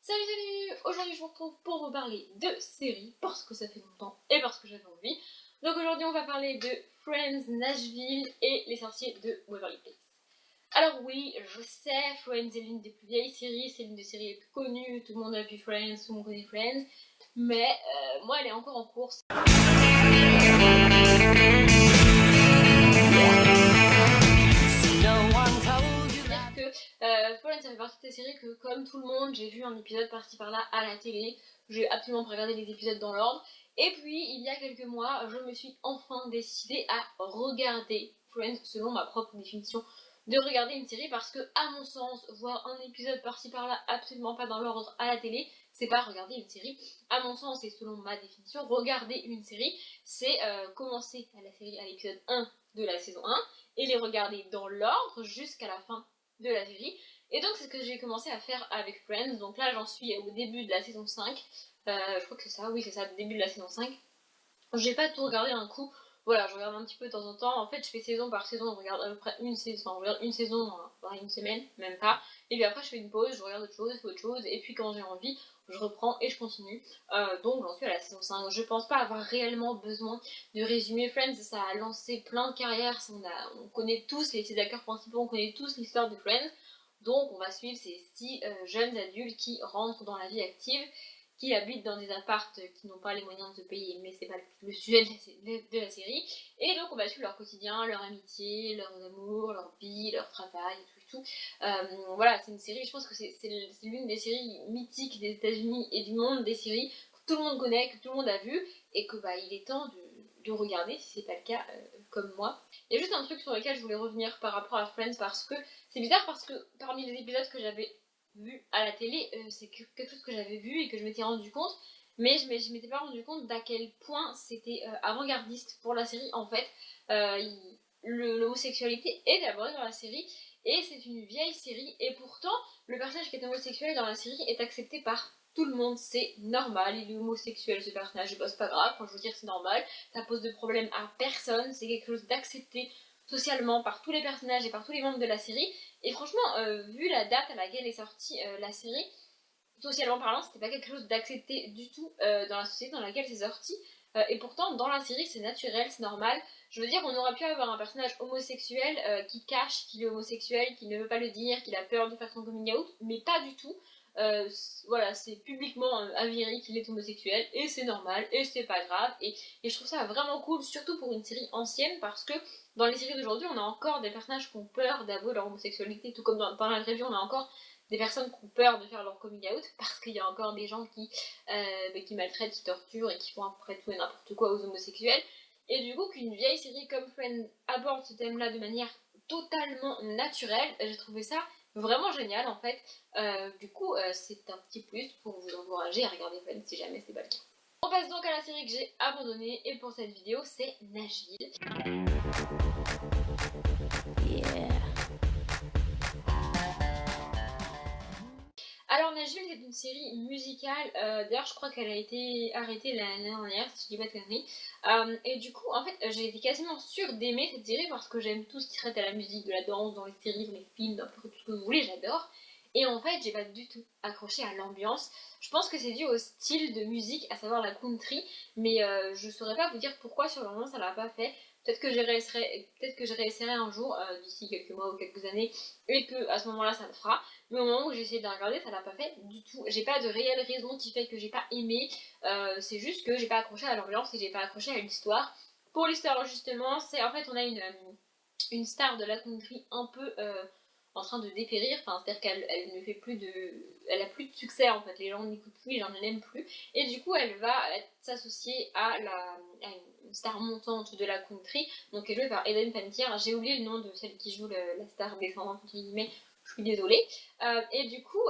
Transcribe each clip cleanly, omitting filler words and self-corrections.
Salut salut! Aujourd'hui je vous retrouve pour vous parler de séries, parce que ça fait longtemps et parce que j'avais envie. Donc aujourd'hui on va parler de Friends, Nashville et Les Sorciers de Waverly Place. Alors oui, je sais, Friends est l'une des plus vieilles séries, c'est l'une des séries les plus connues, tout le monde a vu Friends, tout le monde connaît Friends, mais moi elle est encore en course. Friends, ça fait partie de ces séries que, comme tout le monde, j'ai vu un épisode par-ci par-là à la télé. J'ai absolument pas regardé les épisodes dans l'ordre. Et puis, il y a quelques mois, je me suis enfin décidée à regarder Friends selon ma propre définition de regarder une série parce que, à mon sens, voir un épisode par-ci par-là absolument pas dans l'ordre à la télé, c'est pas regarder une série. À mon sens, et selon ma définition, regarder une série, c'est commencer à la série à l'épisode 1 de la saison 1 et les regarder dans l'ordre jusqu'à la fin de la série. Et donc c'est ce que j'ai commencé à faire avec Friends. Donc là j'en suis au début de la saison 5. Je crois que c'est ça, oui c'est ça, début de la saison 5. J'ai pas tout regardé d'un coup. Voilà, je regarde un petit peu de temps en temps. En fait, je fais saison par saison, je regarde à peu près une saison, une semaine, même pas. Et puis après, je fais une pause, je regarde autre chose, et puis quand j'ai envie, je reprends et je continue. Donc, j'en suis à la saison 5. Je pense pas avoir réellement besoin de résumer Friends. Ça a lancé plein de carrières. On connaît tous les acteurs principaux, on connaît tous l'histoire de Friends. Donc, on va suivre ces 6 jeunes adultes qui rentrent dans la vie active, qui habitent dans des appartes qui n'ont pas les moyens de se payer, mais c'est pas le sujet de la série. Et donc on va suivre leur quotidien, leur amitié, leur amour, leur vie, leur travail, tout. Voilà, c'est une série, je pense que c'est l'une des séries mythiques des États-Unis et du monde, des séries que tout le monde connaît, que tout le monde a vu, et que il est temps de regarder si c'est pas le cas comme moi. Il y a juste un truc sur lequel je voulais revenir par rapport à Friends parce que c'est bizarre parce que parmi les épisodes que j'avais vu à la télé, c'est quelque chose que j'avais vu et que je m'étais rendu compte, mais je m'étais pas rendu compte d'à quel point c'était avant-gardiste pour la série. En fait, l'homosexualité est abordée dans la série et c'est une vieille série et pourtant le personnage qui est homosexuel dans la série est accepté par tout le monde, c'est normal, il est homosexuel ce personnage, c'est pas grave, quand je veux dire c'est normal, ça pose de problème à personne, c'est quelque chose d'accepté socialement par tous les personnages et par tous les membres de la série. Et franchement, vu la date à laquelle est sortie la série, socialement parlant, c'était pas quelque chose d'accepté du tout dans la société dans laquelle c'est sorti. Et pourtant, dans la série, c'est naturel, c'est normal. Je veux dire, on aurait pu avoir un personnage homosexuel qui cache qu'il est homosexuel, qui ne veut pas le dire, qu'il a peur de faire son coming out, mais pas du tout. Voilà, c'est publiquement avéré qu'il est homosexuel, et c'est normal, et c'est pas grave. Et je trouve ça vraiment cool, surtout pour une série ancienne, parce que dans les séries d'aujourd'hui, on a encore des personnages qui ont peur d'avouer leur homosexualité, tout comme dans la vraie vie, on a encore des personnes qui ont peur de faire leur coming out, parce qu'il y a encore des gens qui maltraitent, qui torturent et qui font après tout et n'importe quoi aux homosexuels. Et du coup, qu'une vieille série comme Friends aborde ce thème-là de manière totalement naturelle, j'ai trouvé ça vraiment génial en fait. Du coup, c'est un petit plus pour vous encourager à regarder Friends si jamais c'est pas le cas. On passe donc à la série que j'ai abandonnée et pour cette vidéo, c'est Nashville. Yeah. Alors Nashville c'est une série musicale, d'ailleurs je crois qu'elle a été arrêtée l'année dernière si je dis pas de conneries, et du coup en fait j'ai été quasiment sûre d'aimer cette série parce que j'aime tout ce qui traite à la musique, de la danse, dans les séries, dans les films, dans tout ce que vous voulez, j'adore. Et en fait j'ai pas du tout accroché à l'ambiance. Je pense que c'est dû au style de musique, à savoir la country, mais je saurais pas vous dire pourquoi sur le moment ça l'a pas fait. Peut-être que je réessayerai un jour, d'ici quelques mois ou quelques années, et que à ce moment-là ça le fera. Mais au moment où j'ai essayé de la regarder, ça l'a pas fait du tout. J'ai pas de réelle raison qui fait que j'ai pas aimé. C'est juste que j'ai pas accroché à l'ambiance et j'ai pas accroché à l'histoire. Pour l'histoire justement, c'est en fait on a une star de la country un peu en train de dépérir. Enfin, c'est-à-dire qu'elle ne fait plus de, elle a plus de succès en fait. Les gens n'écoutent plus, les gens ne l'aiment plus. Et du coup, elle va s'associer à une star montante de la country. Donc elle est jouée par Eden Panettiere. J'ai oublié le nom de celle qui joue la star descendante entre guillemets. Je suis désolée. Et du coup,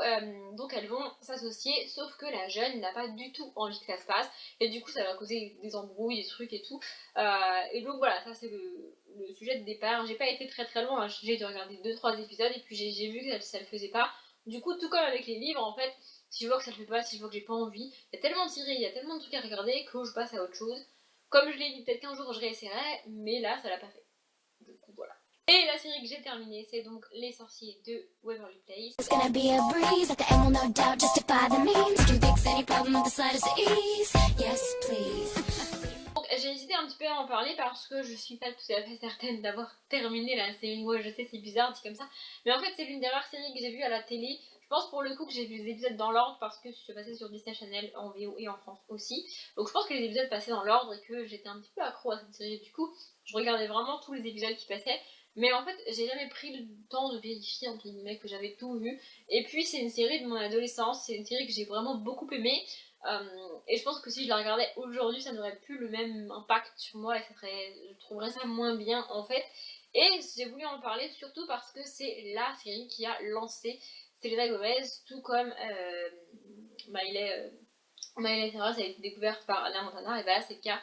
donc elles vont s'associer, sauf que la jeune n'a pas du tout envie que ça se passe. Et du coup, ça va causer des embrouilles, des trucs et tout. Et donc voilà, ça c'est le sujet de départ. J'ai pas été très très loin, hein. J'ai dû regarder 2-3 épisodes et puis j'ai vu que ça le faisait pas. Du coup, tout comme avec les livres, en fait, si je vois que ça le fait pas, si je vois que j'ai pas envie, il y a tellement de séries, il y a tellement de trucs à regarder que je passe à autre chose. Comme je l'ai dit, peut-être qu'un jour je réessayerai, mais là ça l'a pas fait. Du coup, voilà. Et la série que j'ai terminée, c'est donc Les Sorciers de Waverly Place. Donc j'ai hésité un petit peu à en parler parce que je suis pas tout à fait certaine d'avoir terminé la série. Ouais, je sais, c'est bizarre dit comme ça, mais en fait c'est l'une des rares séries que j'ai vues à la télé. Je pense pour le coup que j'ai vu les épisodes dans l'ordre parce que je suis passée sur Disney Channel en VO et en France aussi. Donc je pense que les épisodes passaient dans l'ordre et que j'étais un petit peu accro à cette série. Du coup, je regardais vraiment tous les épisodes qui passaient. Mais en fait, j'ai jamais pris le temps de vérifier entre guillemets que j'avais tout vu. Et puis c'est une série de mon adolescence, c'est une série que j'ai vraiment beaucoup aimée. Et je pense que si je la regardais aujourd'hui, ça n'aurait plus le même impact sur moi et je trouverais ça moins bien en fait. Et j'ai voulu en parler surtout parce que c'est la série qui a lancé Selena Gomez, tout comme Miley Cyrus a été découverte par Anna Montana, et bah là c'est le cas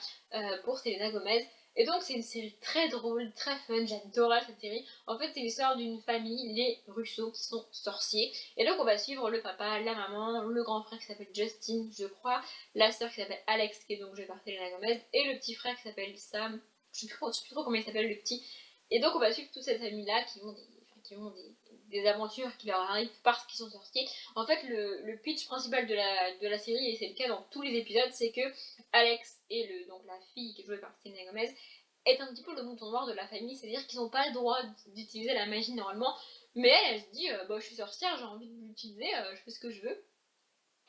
pour Selena Gomez. Et donc c'est une série très drôle, très fun, j'adorais cette série. En fait c'est l'histoire d'une famille, les Russo, qui sont sorciers. Et donc on va suivre le papa, la maman, le grand frère qui s'appelle Justin, je crois, la sœur qui s'appelle Alex, qui est donc jouée par Selena Gomez, et le petit frère qui s'appelle Sam, je sais plus trop comment il s'appelle le petit. Et donc on va suivre toute cette famille-là qui ont des aventures qui leur arrivent parce qu'ils sont sorciers. En fait, le pitch principal de la série, et c'est le cas dans tous les épisodes, c'est que Alex et donc la fille qui est jouée par Selena Gomez est un petit peu le mouton noir de la famille, c'est-à-dire qu'ils n'ont pas le droit d'utiliser la magie normalement, mais elle se dit bah, je suis sorcière, j'ai envie de l'utiliser, je fais ce que je veux.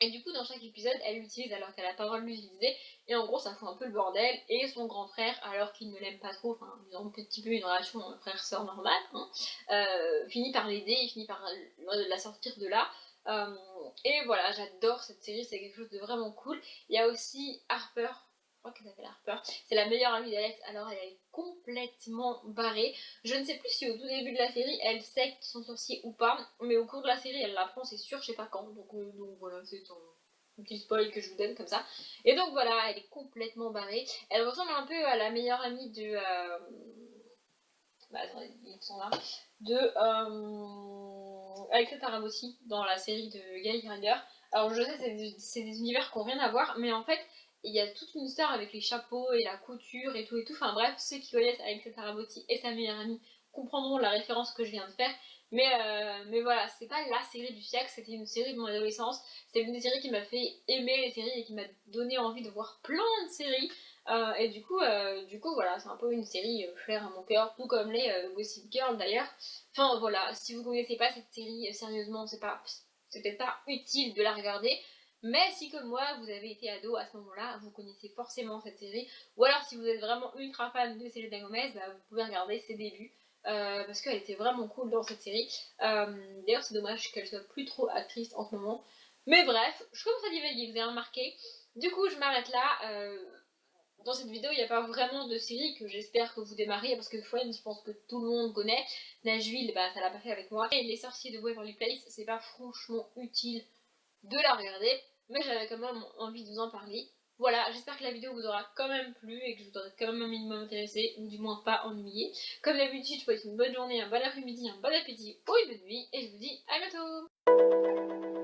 Et du coup, dans chaque épisode, elle l'utilise alors qu'elle a pas le droit de l'utiliser. Et en gros, ça fout un peu le bordel. Et son grand frère, alors qu'il ne l'aime pas trop, enfin, ils ont un petit peu une relation frère-sœur normale, hein, finit par l'aider, il finit par la sortir de là. Et voilà, j'adore cette série, c'est quelque chose de vraiment cool. Il y a aussi Harper, je crois qu'elle s'appelle Harper, c'est la meilleure amie d'Alex, alors elle est complètement barrée. Je ne sais plus si au tout début de la série elle sait qu'ils sont sorciers ou pas, mais au cours de la série elle l'apprend, c'est sûr, je sais pas quand. Donc voilà, c'est un petit spoil que je vous donne comme ça. Et donc voilà, elle est complètement barrée. Elle ressemble un peu à la meilleure amie de. Bah attendez, ils sont là. De. Alexa Tarabotti dans la série de Gally Rider. Alors je sais, c'est des univers qui n'ont rien à voir, mais en fait, il y a toute une histoire avec les chapeaux et la couture et tout et tout. Enfin bref, ceux qui connaissent Alexa Tarabotti et sa meilleure amie comprendront la référence que je viens de faire. Mais voilà, c'est pas la série du siècle, c'était une série de mon adolescence. C'est une des séries qui m'a fait aimer les séries et qui m'a donné envie de voir plein de séries. Et du coup, voilà, c'est un peu une série chère à mon cœur, tout comme les Gossip Girl d'ailleurs. Enfin voilà, si vous connaissez pas cette série, sérieusement, c'est peut-être pas utile de la regarder. Mais si comme moi, vous avez été ado à ce moment-là, vous connaissez forcément cette série. Ou alors si vous êtes vraiment ultra fan de Selena Gomez, bah, vous pouvez regarder ses débuts. Parce qu'elle était vraiment cool dans cette série. D'ailleurs, c'est dommage qu'elle soit plus trop actrice en ce moment. Mais bref, je commence à divaguer, vous avez remarqué. Du coup, je m'arrête là. Dans cette vidéo, il n'y a pas vraiment de série que j'espère que vous démarrez parce que Friends, je pense que tout le monde connaît. Nashville, bah ça l'a pas fait avec moi. Et Les Sorciers de Waverly Place, c'est pas franchement utile de la regarder, mais j'avais quand même envie de vous en parler. Voilà, j'espère que la vidéo vous aura quand même plu et que je vous aurai quand même un minimum intéressé, ou du moins pas ennuyé. Comme d'habitude, je vous souhaite une bonne journée, un bon après-midi, un bon appétit ou une bonne nuit, et je vous dis à bientôt.